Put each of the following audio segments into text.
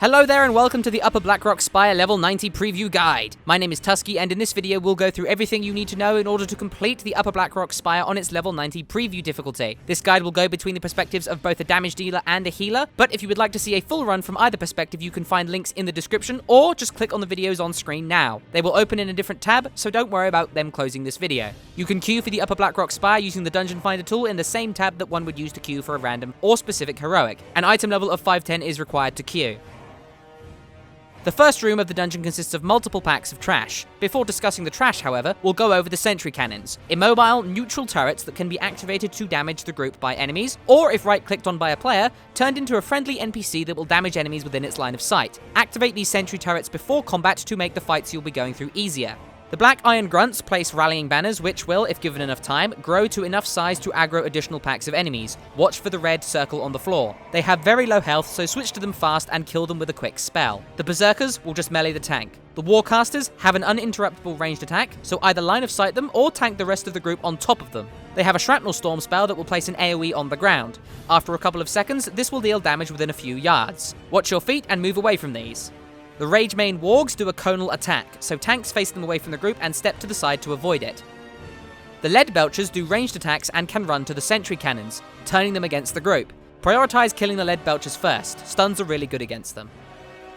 Hello there and welcome to the Upper Blackrock Spire Level 90 Preview Guide. My name is Tusky and in this video we'll go through everything you need to know in order to complete the Upper Blackrock Spire on its Level 90 Preview difficulty. This guide will go between the perspectives of both a damage dealer and a healer, but if you would like to see a full run from either perspective you can find links in the description or just click on the videos on screen now. They will open in a different tab, so don't worry about them closing this video. You can queue for the Upper Blackrock Spire using the Dungeon Finder tool in the same tab that one would use to queue for a random or specific heroic. An item level of 510 is required to queue. The first room of the dungeon consists of multiple packs of trash. Before discussing the trash, however, we'll go over the sentry cannons, immobile, neutral turrets that can be activated to damage the group by enemies, or if right-clicked on by a player, turned into a friendly NPC that will damage enemies within its line of sight. Activate these sentry turrets before combat to make the fights you'll be going through easier. The Black Iron Grunts place rallying banners which will, if given enough time, grow to enough size to aggro additional packs of enemies. Watch for the red circle on the floor. They have very low health, so switch to them fast and kill them with a quick spell. The Berserkers will just melee the tank. The Warcasters have an uninterruptible ranged attack, so either line of sight them or tank the rest of the group on top of them. They have a Shrapnel Storm spell that will place an AoE on the ground. After a couple of seconds, this will deal damage within a few yards. Watch your feet and move away from these. The Rage Mane Wargs do a conal attack, so tanks face them away from the group and step to the side to avoid it. The Lead Belchers do ranged attacks and can run to the sentry cannons, turning them against the group. Prioritize killing the Lead Belchers first, stuns are really good against them.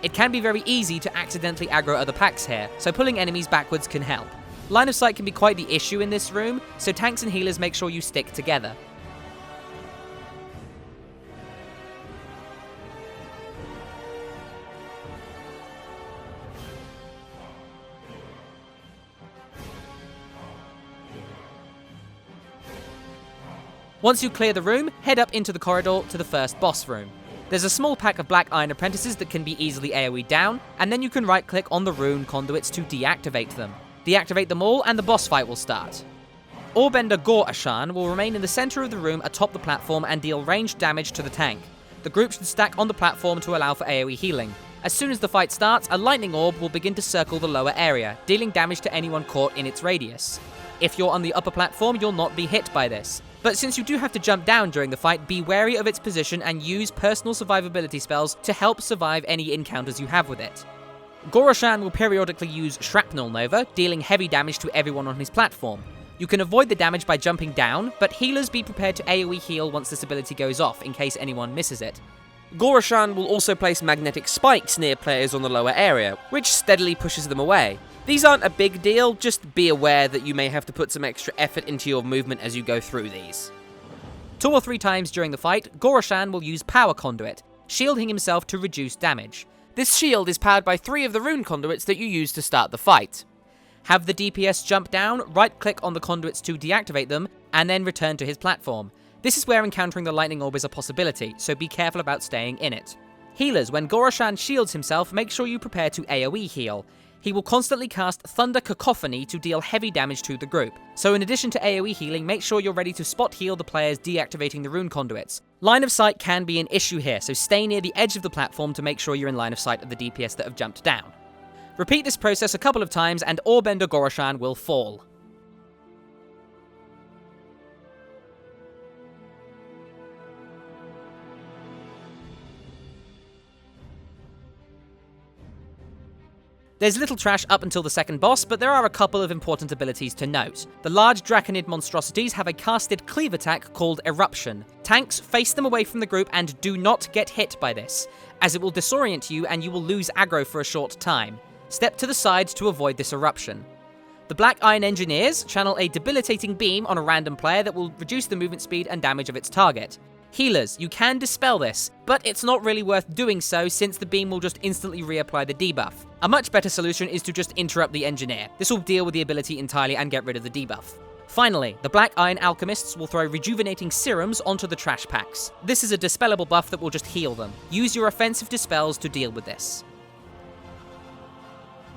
It can be very easy to accidentally aggro other packs here, so pulling enemies backwards can help. Line of sight can be quite the issue in this room, so tanks and healers make sure you stick together. Once you clear the room, head up into the corridor to the first boss room. There's a small pack of Black Iron Apprentices that can be easily AoE down, and then you can right-click on the rune conduits to deactivate them. Deactivate them all and the boss fight will start. Orbender Gore-Ashan will remain in the center of the room atop the platform and deal ranged damage to the tank. The group should stack on the platform to allow for AoE healing. As soon as the fight starts, a lightning orb will begin to circle the lower area, dealing damage to anyone caught in its radius. If you're on the upper platform, you'll not be hit by this. But since you do have to jump down during the fight, be wary of its position and use personal survivability spells to help survive any encounters you have with it. Gore-Ashan will periodically use Shrapnel Nova, dealing heavy damage to everyone on his platform. You can avoid the damage by jumping down, but healers be prepared to AoE heal once this ability goes off, in case anyone misses it. Gore-Ashan will also place magnetic spikes near players on the lower area, which steadily pushes them away. These aren't a big deal, just be aware that you may have to put some extra effort into your movement as you go through these. 2 or 3 times during the fight, Gore-Ashan will use Power Conduit, shielding himself to reduce damage. This shield is powered by 3 of the rune conduits that you use to start the fight. Have the DPS jump down, right-click on the conduits to deactivate them, and then return to his platform. This is where encountering the lightning orb is a possibility, so be careful about staying in it. Healers, when Gore-Ashan shields himself, make sure you prepare to AoE heal. He will constantly cast Thunder Cacophony to deal heavy damage to the group. So in addition to AoE healing, make sure you're ready to spot heal the players deactivating the rune conduits. Line of sight can be an issue here, so stay near the edge of the platform to make sure you're in line of sight of the DPS that have jumped down. Repeat this process a couple of times and Orbender Gore-Ashan will fall. There's little trash up until the second boss, but there are a couple of important abilities to note. The large Draconid monstrosities have a casted cleave attack called Eruption. Tanks face them away from the group and do not get hit by this, as it will disorient you and you will lose aggro for a short time. Step to the side to avoid this eruption. The Black Iron Engineers channel a debilitating beam on a random player that will reduce the movement speed and damage of its target. Healers, you can dispel this, but it's not really worth doing so since the beam will just instantly reapply the debuff. A much better solution is to just interrupt the engineer. This will deal with the ability entirely and get rid of the debuff. Finally, the Black Iron Alchemists will throw rejuvenating serums onto the trash packs. This is a dispellable buff that will just heal them. Use your offensive dispels to deal with this.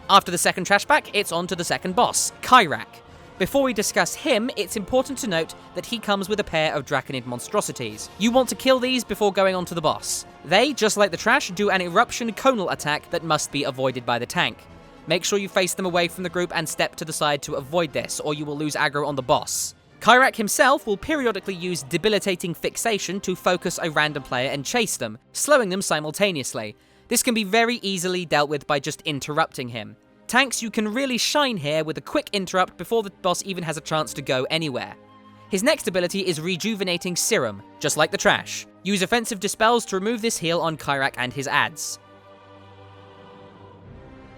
After the second trash pack, it's on to the second boss, Kyrak. Before we discuss him, it's important to note that he comes with a pair of Draconid monstrosities. You want to kill these before going on to the boss. They, just like the trash, do an eruption conal attack that must be avoided by the tank. Make sure you face them away from the group and step to the side to avoid this, or you will lose aggro on the boss. Kyrak himself will periodically use Debilitating Fixation to focus a random player and chase them, slowing them simultaneously. This can be very easily dealt with by just interrupting him. Tanks, you can really shine here with a quick interrupt before the boss even has a chance to go anywhere. His next ability is Rejuvenating Serum, just like the trash. Use Offensive Dispels to remove this heal on Kyrak and his adds.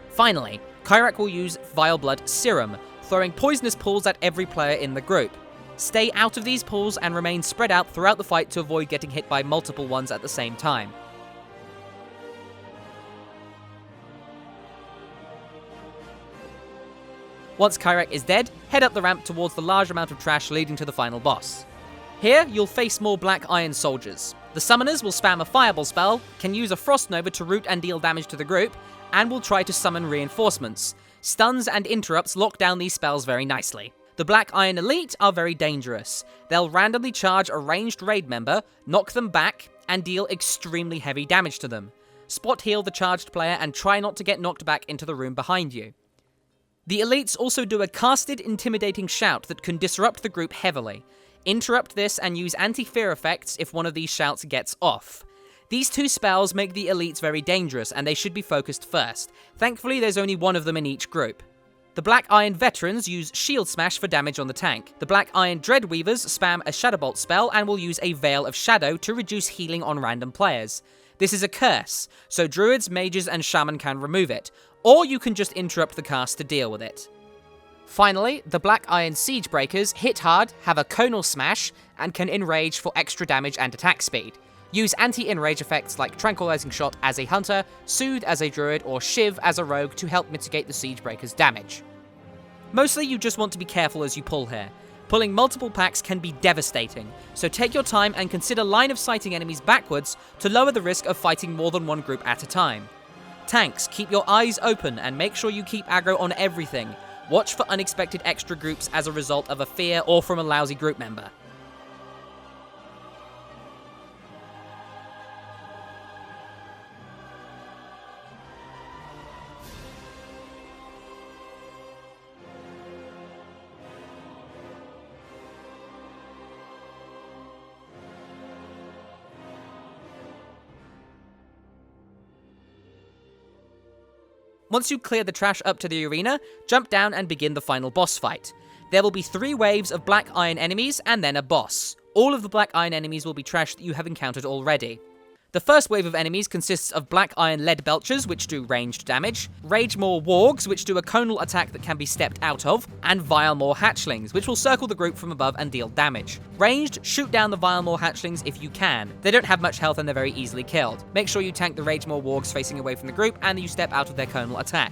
Finally, Kyrak will use Vile Blood Serum, throwing poisonous pools at every player in the group. Stay out of these pools and remain spread out throughout the fight to avoid getting hit by multiple ones at the same time. Once Kyrak is dead, head up the ramp towards the large amount of trash leading to the final boss. Here, you'll face more Black Iron soldiers. The summoners will spam a Fireball spell, can use a Frost Nova to root and deal damage to the group, and will try to summon reinforcements. Stuns and interrupts lock down these spells very nicely. The Black Iron Elite are very dangerous. They'll randomly charge a ranged raid member, knock them back, and deal extremely heavy damage to them. Spot heal the charged player and try not to get knocked back into the room behind you. The elites also do a casted intimidating shout that can disrupt the group heavily. Interrupt this and use anti-fear effects if one of these shouts gets off. These two spells make the elites very dangerous and they should be focused first. Thankfully, there's only one of them in each group. The Black Iron Veterans use Shield Smash for damage on the tank. The Black Iron Dreadweavers spam a Shadowbolt spell and will use a Veil of Shadow to reduce healing on random players. This is a curse, so druids, mages, and shaman can remove it, or you can just interrupt the cast to deal with it. Finally, the Black Iron Siege Breakers hit hard, have a Conal Smash, and can enrage for extra damage and attack speed. Use anti-enrage effects like Tranquilizing Shot as a hunter, Soothe as a druid, or Shiv as a rogue to help mitigate the Siege Breakers' damage. Mostly you just want to be careful as you pull here. Pulling multiple packs can be devastating, so take your time and consider line of sighting enemies backwards to lower the risk of fighting more than one group at a time. Tanks, keep your eyes open and make sure you keep aggro on everything. Watch for unexpected extra groups as a result of a fear or from a lousy group member. Once you clear the trash up to the arena, jump down and begin the final boss fight. There will be 3 waves of Black Iron enemies and then a boss. All of the Black Iron enemies will be trash that you have encountered already. The first wave of enemies consists of Black Iron Lead Belchers, which do ranged damage, Ragemaw Wargs, which do a conal attack that can be stepped out of, and Vilemaw Hatchlings, which will circle the group from above and deal damage. Ranged, shoot down the Vilemaw Hatchlings if you can. They don't have much health and they're very easily killed. Make sure you tank the Ragemaw Wargs facing away from the group and you step out of their conal attack.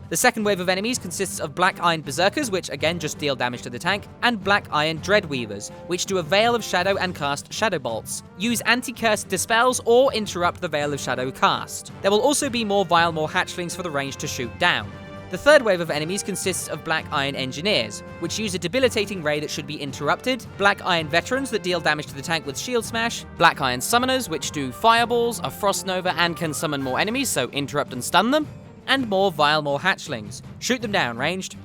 The second wave of enemies consists of Black Iron Berserkers, which again just deal damage to the tank, and Black Iron Dreadweavers, which do a Veil of Shadow and cast Shadow Bolts. Use Anti-Curse Dispels or interrupt the Veil of Shadow cast. There will also be more Vilemaw Hatchlings for the range to shoot down. The third wave of enemies consists of Black Iron Engineers, which use a debilitating ray that should be interrupted, Black Iron Veterans that deal damage to the tank with Shield Smash, Black Iron Summoners, which do Fireballs, a Frost Nova, and can summon more enemies, so interrupt and stun them, and more Vilemaw Hatchlings. Shoot them down, ranged.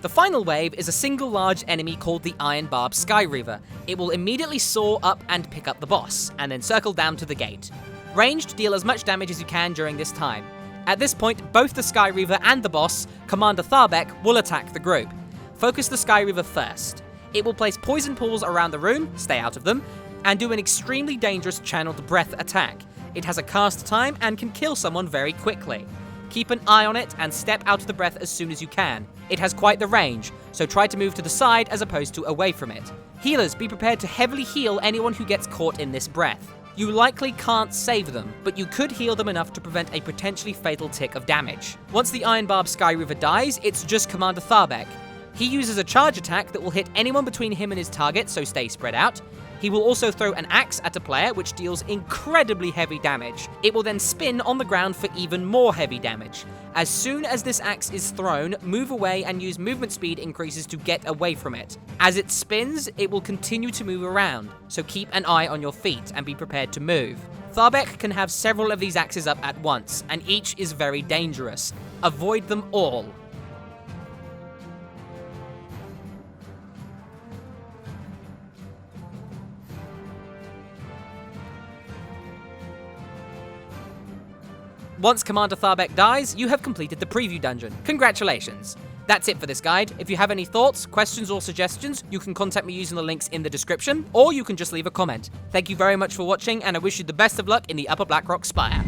The final wave is a single large enemy called the Iron Barb Skyreaver. It will immediately soar up and pick up the boss, and then circle down to the gate. Ranged, deal as much damage as you can during this time. At this point, both the Skyreaver and the boss, Commander Tharbek, will attack the group. Focus the Skyreaver first. It will place poison pools around the room, stay out of them, and do an extremely dangerous Channeled Breath attack. It has a cast time and can kill someone very quickly. Keep an eye on it and step out of the breath as soon as you can. It has quite the range, so try to move to the side as opposed to away from it. Healers, be prepared to heavily heal anyone who gets caught in this breath. You likely can't save them, but you could heal them enough to prevent a potentially fatal tick of damage. Once the Iron Barb Skyreaver dies, it's just Commander Tharbek. He uses a charge attack that will hit anyone between him and his target, so stay spread out. He will also throw an axe at a player, which deals incredibly heavy damage. It will then spin on the ground for even more heavy damage. As soon as this axe is thrown, move away and use movement speed increases to get away from it. As it spins, it will continue to move around, so keep an eye on your feet and be prepared to move. Tharbek can have several of these axes up at once, and each is very dangerous. Avoid them all. Once Commander Tharbek dies, you have completed the preview dungeon. Congratulations! That's it for this guide. If you have any thoughts, questions, or suggestions, you can contact me using the links in the description, or you can just leave a comment. Thank you very much for watching, and I wish you the best of luck in the Upper Blackrock Spire.